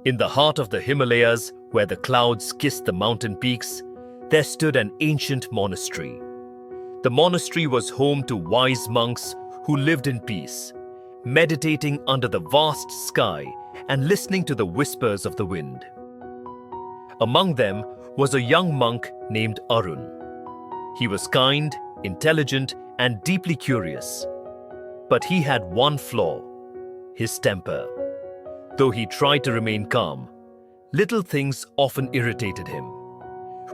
In the heart of the Himalayas, where the clouds kissed the mountain peaks, there stood an ancient monastery. The monastery was home to wise monks who lived in peace, meditating under the vast sky and listening to the whispers of the wind. Among them was a young monk named Arun. He was kind, intelligent, and deeply curious. But he had one flaw: his temper. Though he tried to remain calm, little things often irritated him.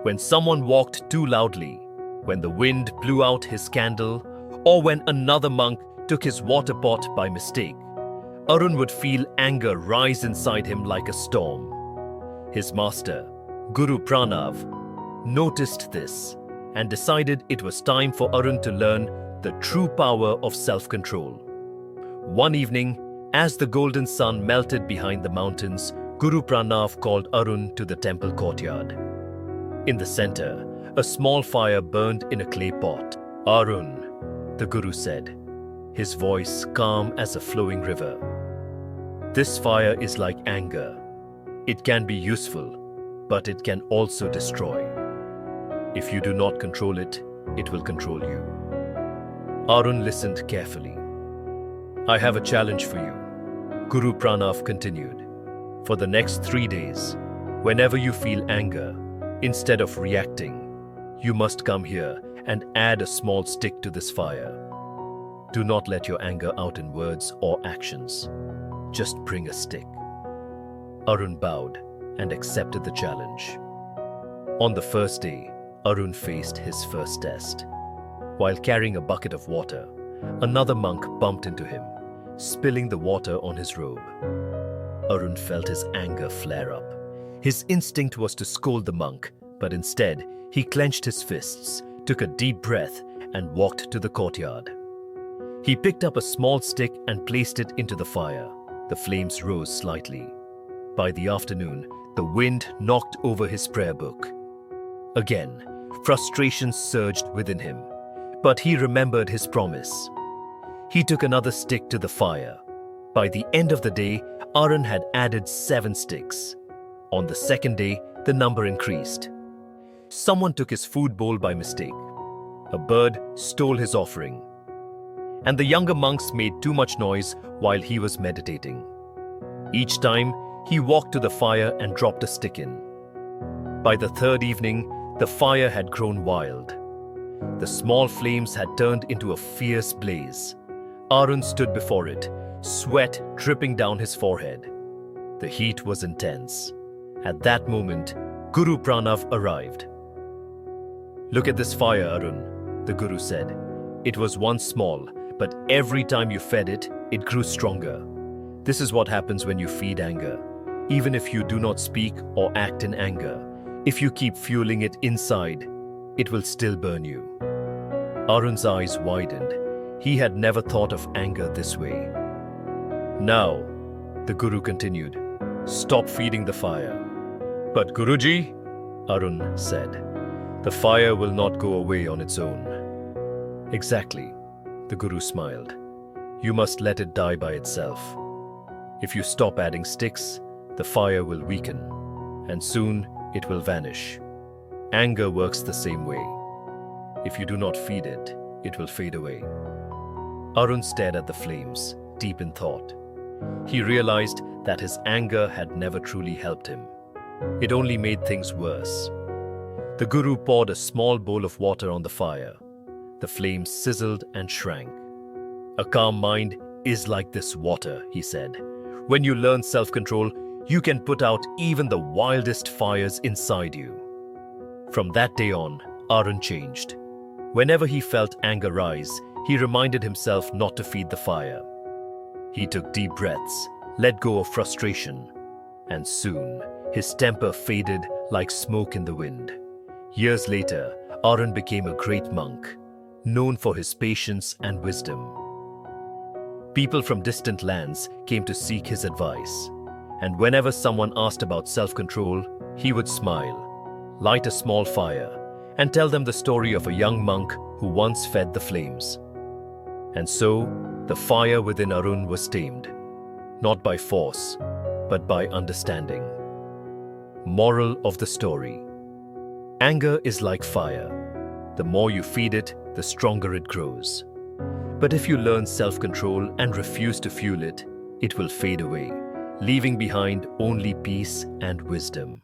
When someone walked too loudly, when the wind blew out his candle, or when another monk took his water pot by mistake, Arun would feel anger rise inside him like a storm. His master, Guru Pranav, noticed this and decided it was time for Arun to learn the true power of self-control. One evening, as the golden sun melted behind the mountains, Guru Pranav called Arun to the temple courtyard. In the center, a small fire burned in a clay pot. "Arun," the Guru said, his voice calm as a flowing river. "This fire is like anger. It can be useful, but it can also destroy. If you do not control it, it will control you." Arun listened carefully. "I have a challenge for you," Guru Pranav continued. "For the next 3 days, whenever you feel anger, instead of reacting, you must come here and add a small stick to this fire. Do not let your anger out in words or actions. Just bring a stick." Arun bowed and accepted the challenge. On the first day, Arun faced his first test. While carrying a bucket of water, another monk bumped into him, spilling the water on his robe. Arun felt his anger flare up. His instinct was to scold the monk, but instead, he clenched his fists, took a deep breath, and walked to the courtyard. He picked up a small stick and placed it into the fire. The flames rose slightly. By the afternoon, the wind knocked over his prayer book. Again, frustration surged within him, but he remembered his promise. He took another stick to the fire. By the end of the day, Arun had added 7 sticks. On the second day, the number increased. Someone took his food bowl by mistake. A bird stole his offering. And the younger monks made too much noise while he was meditating. Each time, he walked to the fire and dropped a stick in. By the third evening, the fire had grown wild. The small flames had turned into a fierce blaze. Arun stood before it, sweat dripping down his forehead. The heat was intense. At that moment, Guru Pranav arrived. "Look at this fire, Arun," the Guru said. "It was once small, but every time you fed it, it grew stronger. This is what happens when you feed anger. Even if you do not speak or act in anger, if you keep fueling it inside, it will still burn you." Arun's eyes widened. He had never thought of anger this way. "Now," the Guru continued, "stop feeding the fire." "But Guruji," Arun said, "the fire will not go away on its own." "Exactly," the Guru smiled. "You must let it die by itself. If you stop adding sticks, the fire will weaken, and soon it will vanish. Anger works the same way. If you do not feed it, it will fade away." Arun stared at the flames, deep in thought. He realized that his anger had never truly helped him. It only made things worse. The Guru poured a small bowl of water on the fire. The flames sizzled and shrank. "A calm mind is like this water," he said. "When you learn self-control, you can put out even the wildest fires inside you." From that day on, Arun changed. Whenever he felt anger rise, he reminded himself not to feed the fire. He took deep breaths, let go of frustration, and soon his temper faded like smoke in the wind. Years later, Arun became a great monk, known for his patience and wisdom. People from distant lands came to seek his advice, and whenever someone asked about self-control, he would smile, light a small fire, and tell them the story of a young monk who once fed the flames. And so, the fire within Arun was tamed, not by force, but by understanding. Moral of the story: anger is like fire. The more you feed it, the stronger it grows. But if you learn self-control and refuse to fuel it, it will fade away, leaving behind only peace and wisdom.